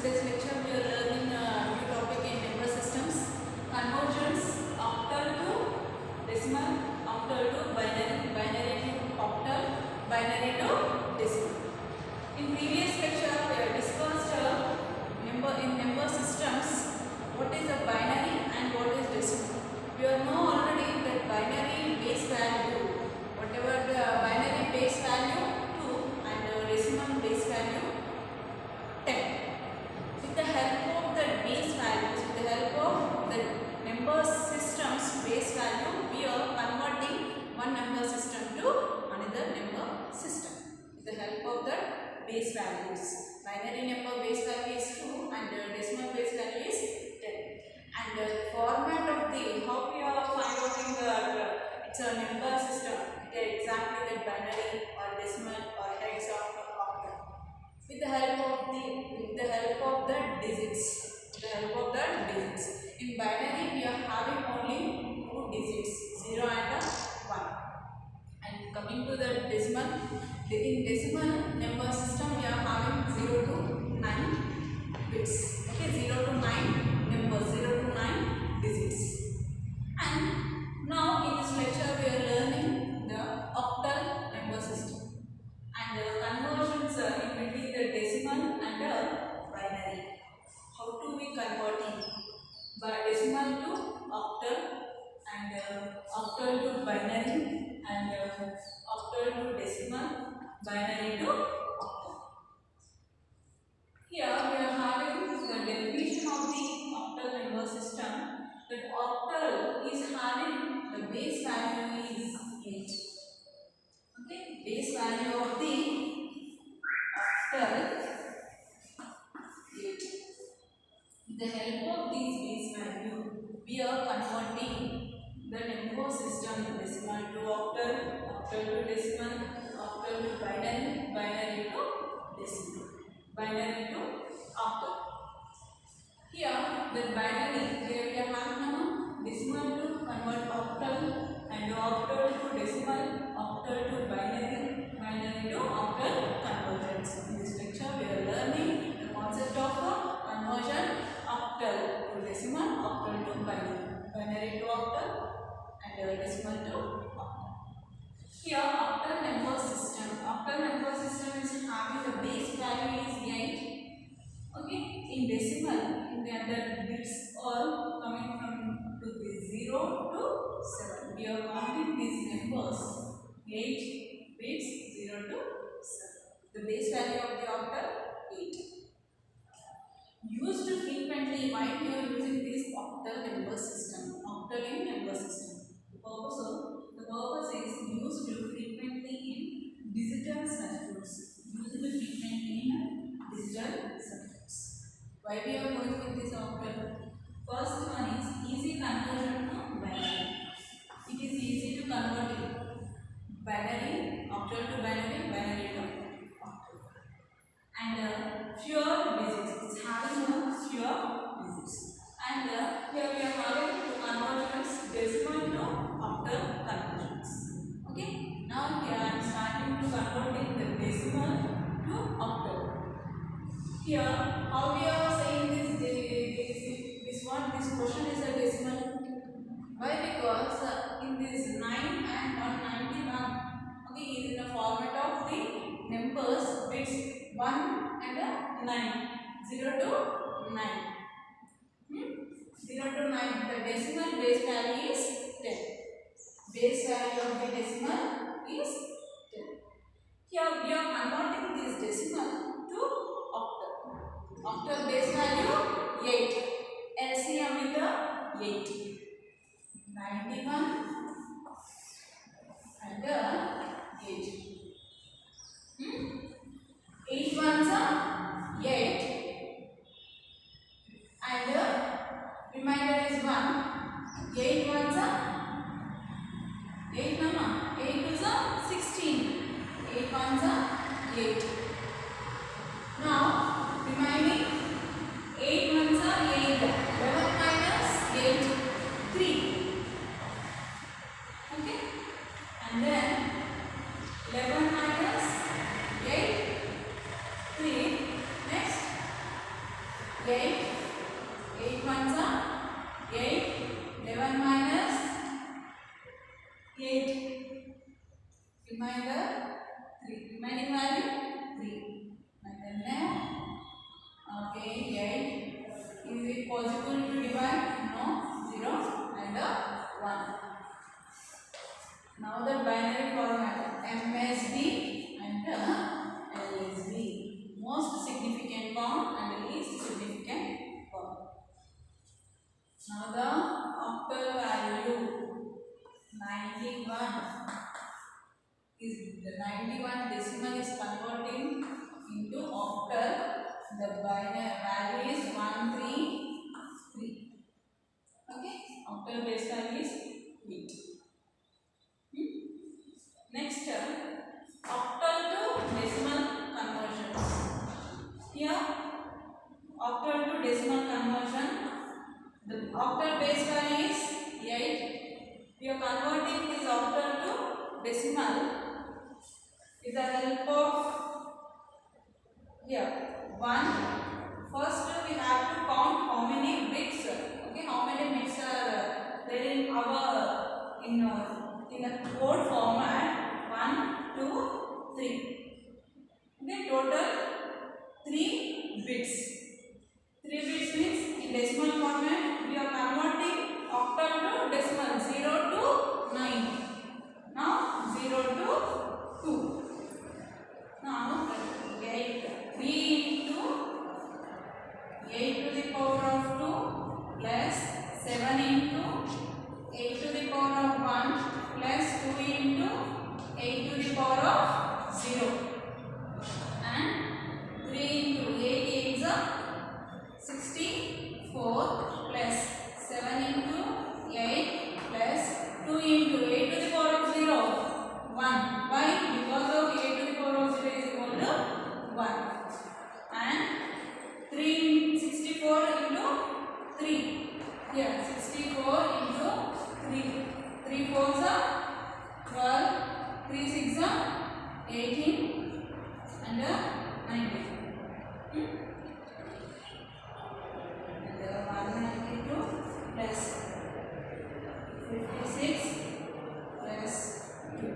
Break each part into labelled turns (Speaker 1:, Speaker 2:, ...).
Speaker 1: today's lecture we are learning a new topic in number systems, conversions, octal to decimal, octal to binary, binary to octal, binary to decimal. In previous lecture we have discussed number systems what is a binary and what is decimal. We know already that binary base value, whatever the binary base value 2 and decimal base value 10. With the help of the base values, with the help of the number systems base value, we are converting one number system to another number system. With the help of the base values, binary number base value is 2 and decimal base value is 10. And the format of the how we are finding that it's a number system, exactly the binary or decimal or hex or octal. With the help of the digits. In binary we are having only 2 digits, 0 and 1. And coming to the decimal, in decimal number system we are having 0 to 9 bits. Okay, 0 to 9 numbers, 0 to 9 digits. And now in this lecture we are learning the octal number system and the conversions in between the decimal and the binary. How to we converting by decimal to octal and octal to binary and octal to decimal, binary to octal. Here we are having the definition of the octal number system. That octal is having the base value is 8. Okay, base value of the octal 8. With the help of this base value, we are converting the number system decimal to octal, octal to decimal, octal to binary, binary to decimal, binary to octal. Here, the binary, here we are having decimal to convert octal and octal to decimal, octal to binary, binary to octal conversions. In this lecture, we are learning the concept of conversion octal to decimal, octal to binary, binary to octal and decimal to octal. Here, octal number system is having the base value is 8. Okay, in decimal, in the other bits all coming from to the 0 to 7. We are counting these numbers 8 bits 0 to 7. The base value of the octal 8. Used frequently, why we are using this octal number system? Octal in number system. The purpose is used frequently in digital circuits. Why we are going with this octal? First one is easy conversion to binary. It is easy to convert it. Binary, octal to binary, binary to octal. And fewer digits. It's having fewer digits. And here we are having two conversions, decimal to octal conversions. Okay. Now here I am starting to converting the decimal to octal. Here, how we are saying this question is a decimal. Why? Because in this 9 and 191, okay, is in the format of the numbers bits 1 and 9, 0 to 9. 0 to 9. The decimal base value is 10. Base value of the decimal is 10. Here we are converting this decimal to octal. Octal base value 8. LCM with the 8. 91 and 8. 8 ones are 8 and remainder is 1. 8 ones are 8 mama. 8 twos are 16. 8 ones are 8. Now remaining 8 ones are 8. 11 minus 8, 3. Okay, and then 11 minus 8, 3. Next 3. Remaining value 3. And then okay, 8. Is it possible to divide? No. 0 and 1. Now the binary format MSB and LSB. Most significant count and least significant count. Now the octal value 91 is the 91 decimal is converting into octal. The binary value is 133. Okay, octal base value is 8. Next, octal to decimal conversions. Here, octal to decimal conversion. The octal base value is 8. We are converting this octal to decimal with the help of here 1. First, we have to count how many bits. Okay, how many bits are there in our in a code format. 1, 2, 3. Okay, total 3 bits. 3 bits means in decimal format we are converting octal to decimal 0 to 9. Now 0 to 2. Now 8. 3 into 8 to the power of 2 plus 7 into 8 to the power of 1 plus 2 into 8 to the power of 0 and 3 into 8 is 64 plus 7 into 8 plus 2 into 8 to the power of 0 1. Why? Because of 8 to the power of 0 is equal to 1 and 64 into 3. Here 64 into 3. 3 4s are 12. 3 6 are 18 and 19. And 192 plus 56 plus 2.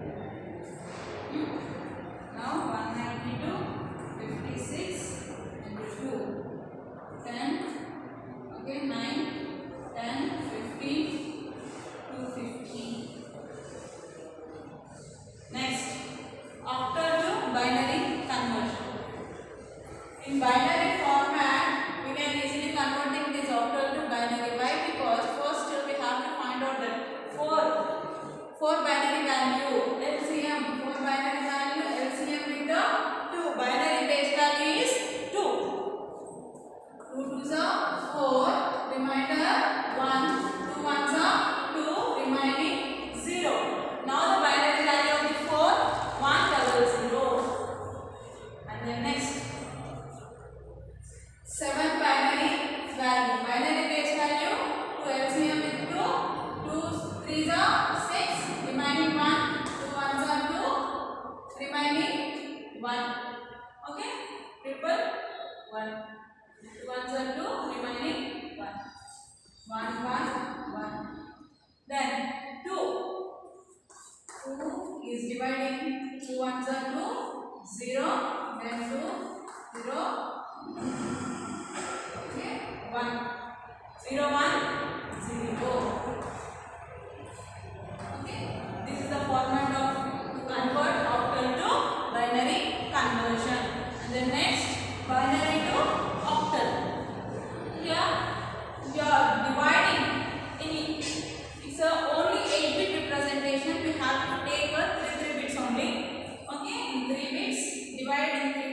Speaker 1: Now 192, 56 and 2. 10. Okay, 9, 10, 15, 250. Next, octal to binary conversion. In binary format, we can easily converting this octal to binary. Why? Because first we have to find out that 4 binary value LCM. 4 binary value LCM with the 2 binary base value is 2. 2 2s are 4. Remainder 1. 2 1s are 2. Remaining 0. Now the binary value of the 4 100. And then next 7 binary value. Binary base value 2 LCM with 2. 2 3s are 6. Remaining 1. 2 1s are 2. Remaining 1. Okay. Triple 1. 2 1s are 2. Remaining 1. 1 1 1. Then 2. 2 is dividing 2 1s are 2, 0, then 2, 0, okay, 1, 0, 1, 0. Okay, this is the format of to convert octal to binary conversion. And then next, binary to octal. Here, we are dividing in it's only 8-bit representation. We have to take 3 bits only. Okay, in 3 bits, divide in 3